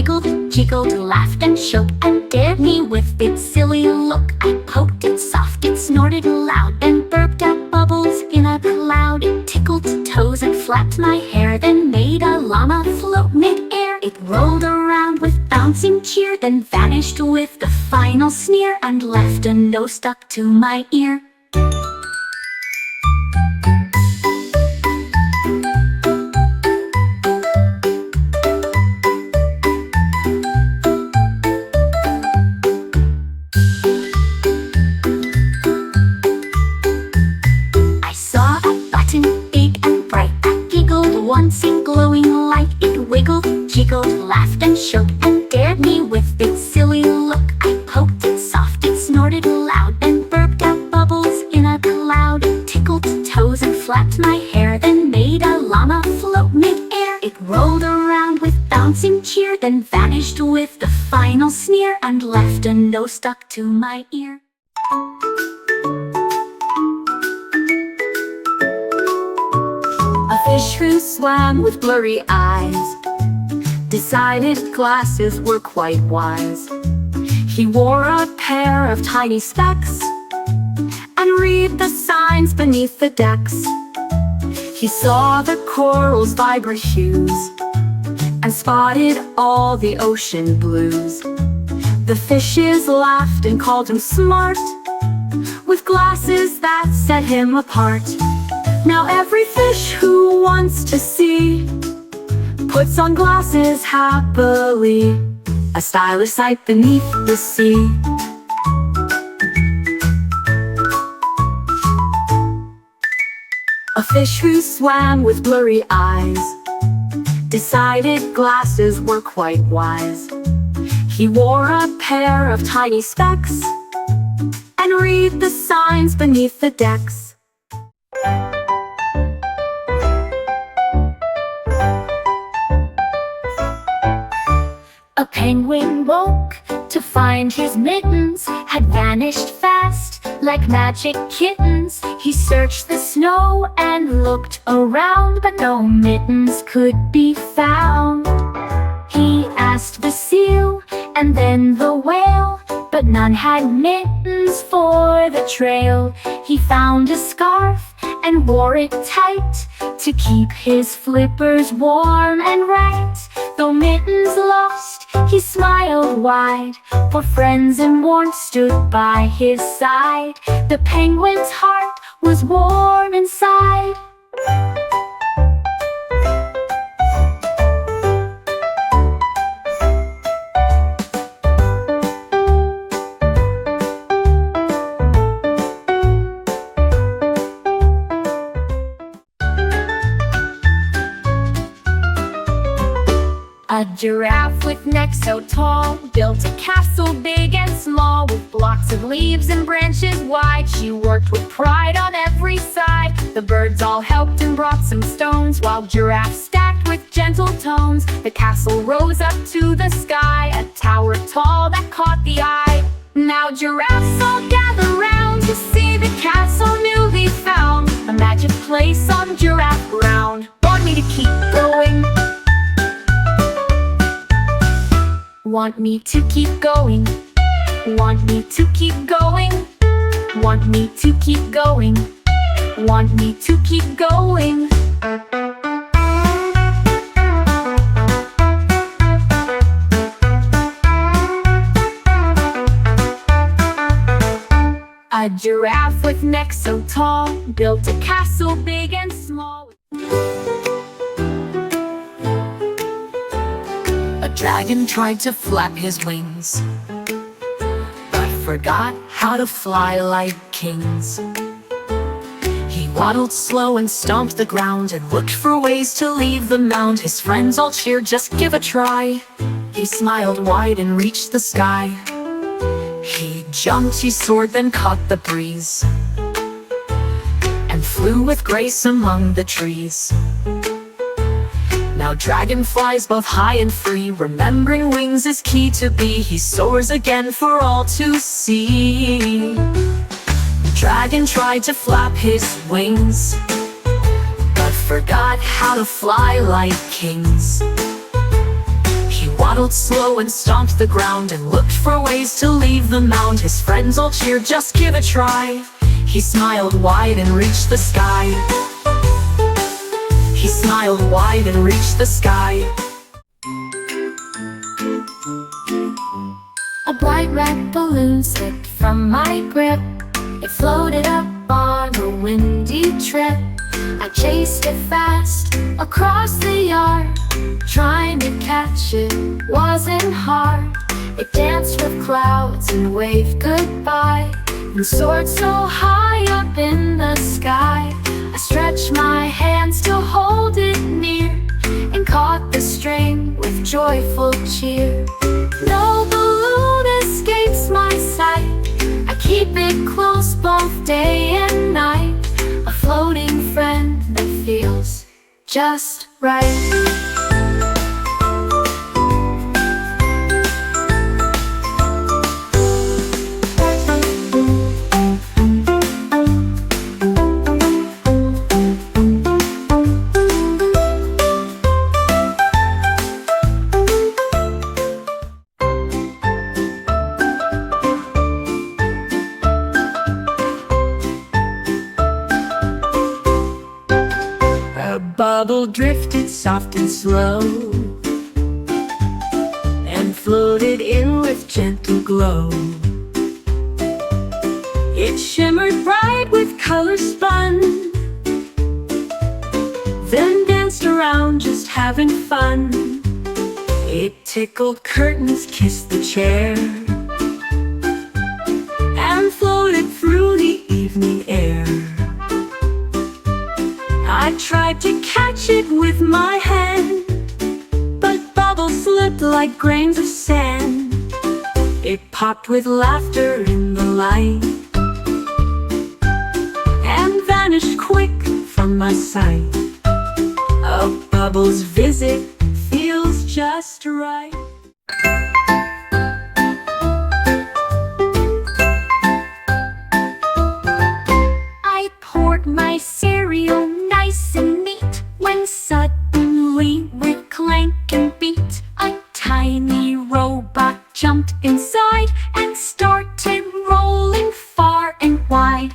wiggled, jiggled, laughed and shook, and dared me with its silly look. I poked it soft, it snorted loud, and burped out bubbles in a cloud. It tickled toes and flapped my hair, then made a llama float mid-air. It rolled around with bouncing cheer, then vanished with the final sneer, and left a nose stuck to my ear. Once in glowing light, it wiggled, jiggled, laughed and shook, and dared me with its silly look. I poked it soft, it snorted loud, and burped out bubbles in a cloud. It tickled toes and flapped my hair, then made a llama float mid-air. It rolled around with bouncing cheer, then vanished with the final sneer, and left a nose stuck to my ear. A fish who swam with blurry eyes decided glasses were quite wise. He wore a pair of tiny specs and read the signs beneath the decks. He saw the coral's vibrant hues and spotted all the ocean blues. The fishes laughed and called him smart, with glasses that set him apart. Now every fish who wants to see puts on glasses happily, a stylish sight beneath the sea. A fish who swam with blurry eyes decided glasses were quite wise. He wore a pair of tiny specs and read the signs beneath the decks. A penguin woke to find his mittens had vanished fast like magic kittens. He searched the snow and looked around, but no mittens could be found. He asked the seal and then the whale, but none had mittens for the trail. He found a scarf and wore it tight to keep his flippers warm and right. Though mittens lost, he smiled wide, for friends and warmth stood by his side. The penguin's heart was warm inside. A giraffe with neck so tall built a castle big and small, with blocks of leaves and branches wide. She worked with pride on every side. The birds all helped and brought some stones, while Giraffe stacked with gentle tones. The castle rose up to the sky, a tower tall that caught the eye. Now giraffes all gather round to see the castle newly found, a magic place on Giraffe ground. Want me to keep going? Want me to keep going? Want me to keep going? Want me to keep going? Want me to keep going? A giraffe with neck so tall built a castle big and small. A dragon tried to flap his wings, but forgot how to fly like kings. He waddled slow and stomped the ground, and looked for ways to leave the mound. His friends all cheered, just give a try. He smiled wide and reached the sky. He jumped, he soared, then caught the breeze, and flew with grace among the trees. Now dragon flies both high and free, remembering wings is key to be. He soars again for all to see. The dragon tried to flap his wings, but forgot how to fly like kings. He waddled slow and stomped the ground and looked for ways to leave the mound. His friends all cheered, just give a try. He smiled wide and reached the sky. He smiled wide and reached the sky. A bright red balloon slipped from my grip. It floated up on a windy trip. I chased it fast across the yard. Trying to catch it wasn't hard. It danced with clouds and waved goodbye, and soared so high up in the sky. I stretched my hands to hold it near, and caught the string with joyful cheer. No balloon escapes my sight. I keep it close both day and night. A floating friend that feels just right. A bubble drifted soft and slow and floated in with gentle glow. It shimmered bright with color spun, then danced around just having fun. It tickled curtains, kissed the chair, and floated through the evening air. I tried to catch it with my hand, but bubbles slipped like grains of sand. It popped with laughter in the light, and vanished quick from my sight. A bubble's visit feels just right. I poured my cereal nice and neat, when suddenly with clank and beat, a tiny robot jumped inside and started rolling far and wide.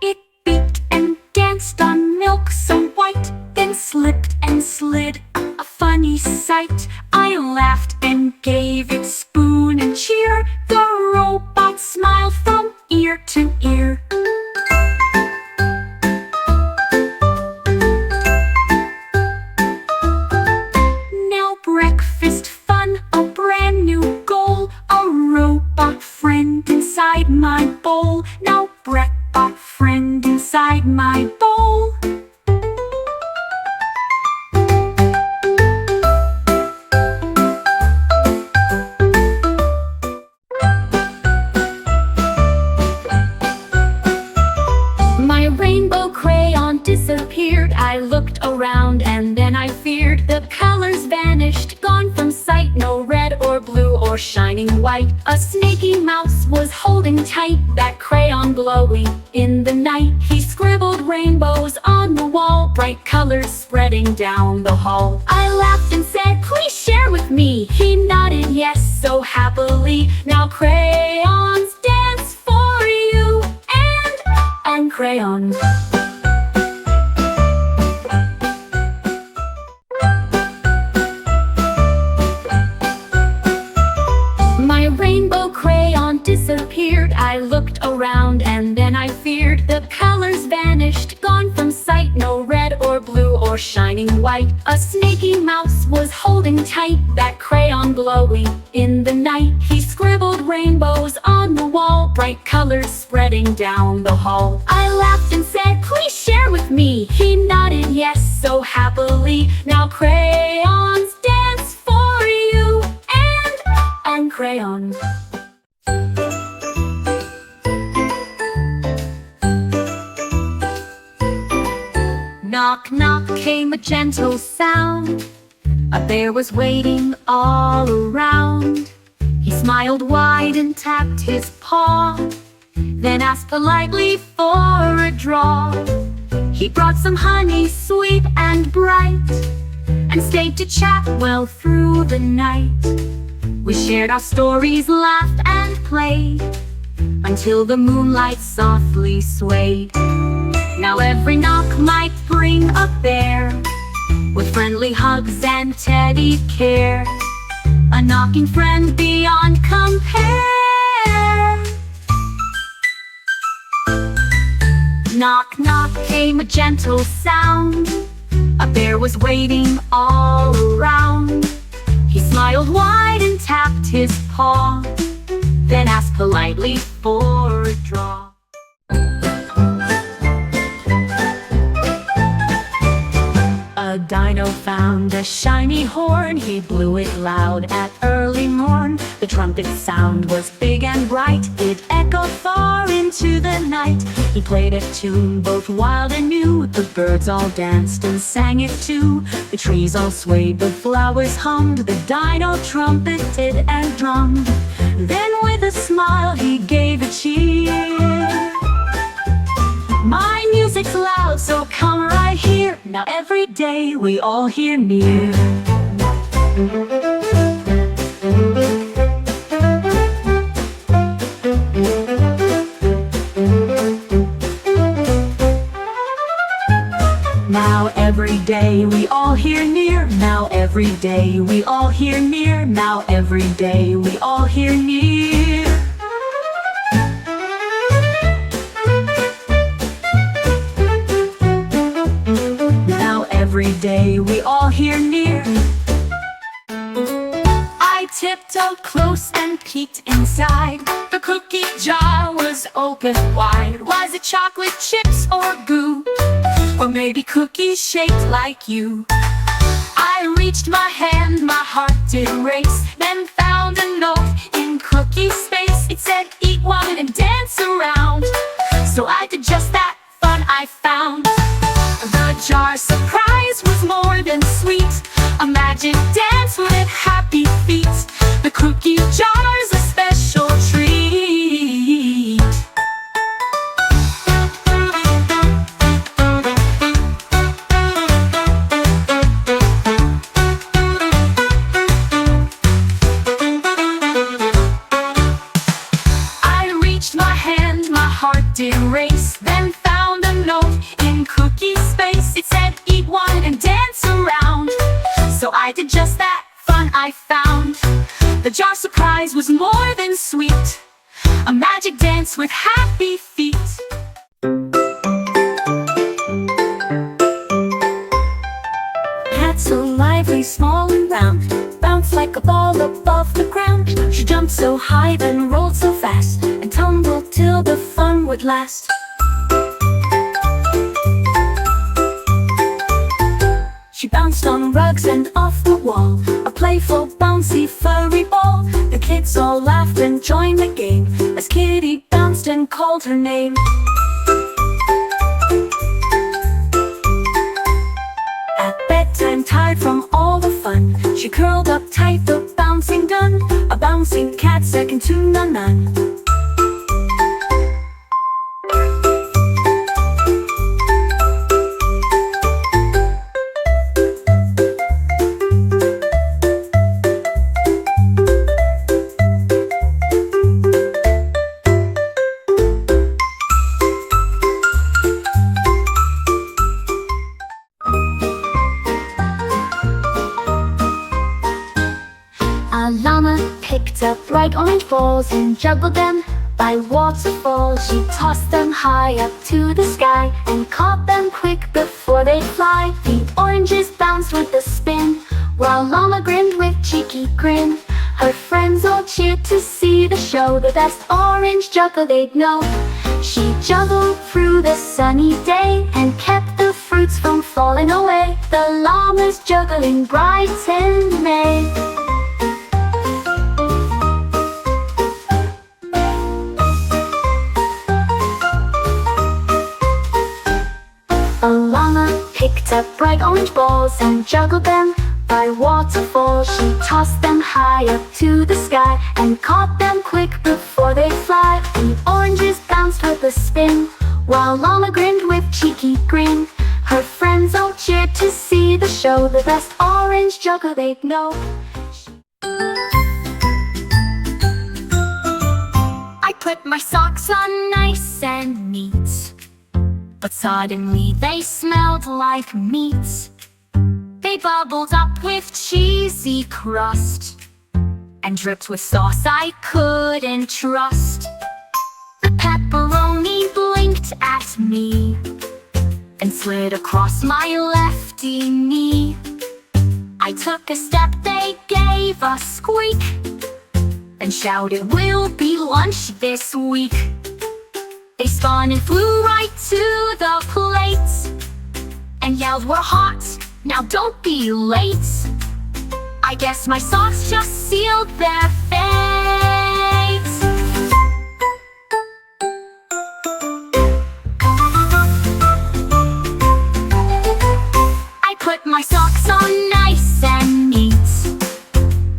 It beaked and danced on milk so white, then slipped and slid, a funny sight. I laughed and gave it spoon and cheer. The robot smiled from ear to ear. Now breakfast fun, a brand new goal. A robot friend inside my bowl. Now robot friend inside my bowl. My rainbow crayon disappeared. I looked around and then I feared. The colors vanished, gone from sight. No red or blue or shining white. A snaky mouse was holding tight that crayon glowing in the night. He scribbled rainbows on the wall, bright colors spreading down the hall. I laughed and said, please share with me. He nodded yes so happily. Now crayons dance for you and crayons. My rainbow crayon disappeared. I looked around and then I feared. The colors vanished, gone from sight. No red or blue or shining white. A snaky mouse was holding tight that crayon glowing in the night. He scribbled rainbows on the wall, bright colors spreading down the hall. I laughed and said, please share with me. He nodded yes so happily. Now crayons dance for you and crayons. Knock, knock came a gentle sound. A bear was waiting all around. He smiled wide and tapped his paw, then asked politely for a draw. He brought some honey sweet and bright, and stayed to chat well through the night. We shared our stories, laughed and played, until the moonlight softly swayed. Now every knock might bring a bear, with friendly hugs and teddy care. A knocking friend beyond compare. Knock, knock came a gentle sound. A bear was waiting all around. He smiled wide and tapped his paw, then asked politely for a draw. A dino found a shiny horn. He blew it loud at early morn. The trumpet sound was big and bright. It echoed far into the night. He played a tune both wild and new. The birds all danced and sang it too. The trees all swayed, the flowers hummed. The dino trumpeted and drummed. Then with a smile he gave a cheer. My music's loud, so come right here. Now every day we all hear near. Now every day we all hear near. Now every day we all hear near. Now every day we all hear near. Every day we all hear near. I tiptoed close and peeked inside. The cookie jar was open wide. Was it chocolate chips or goo? Or maybe cookies shaped like you? I reached my hand, my heart did race, then found a note in cookie space. It said, eat one and dance around. So I did just that, fun I found. The jar surprise was more than sweet, a magic dance with happy feet. The cookie jar's a special treat. I reached my hand, my heart did race, then found a note in cookie space. It said, eat one and dance around. So I did just that, fun I found. The jar surprise was more than sweet, a magic dance with happy feet. Had so lively, small and round, bounced like a ball above the ground. She jumped so high, then rolled so fast, and tumbled till the fun would last. She bounced on rugs and off the wall, a playful, bouncy, furry ball. The kids all laughed and joined the game, as Kitty bounced and called her name. At bedtime, tired from all the fun, she curled up tight, the bouncing done. A bouncing cat, second to none. A llama picked up bright orange balls and juggled them by waterfalls. She tossed them high up to the sky and caught them quick before they'd fly. The oranges bounced with a spin, while llama grinned with cheeky grin. Her friends all cheered to see the show, the best orange juggle they'd know. She juggled through the sunny day and kept the fruits from falling away. The llama's juggling brightened May. A llama picked up bright orange balls and juggled them by waterfalls. She tossed them high up to the sky and caught them quick before they fly. The oranges bounced with a spin, while llama grinned with cheeky grin. Her friends all cheered to see the show, the best orange orange juggle they'd know. I put my socks on nice and neat, but suddenly they smelled like meat. They bubbled up with cheesy crust and dripped with sauce I couldn't trust. The pepperoni blinked at me and slid across my lefty knee. I took a step, they gave a squeak and shouted, "We'll be lunch this week." They spun and flew right to the plate and yelled, "We're hot, now don't be late." I guess my socks just sealed their fate. I put my socks on nice and neat,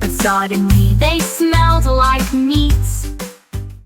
but suddenly they smelled like meat.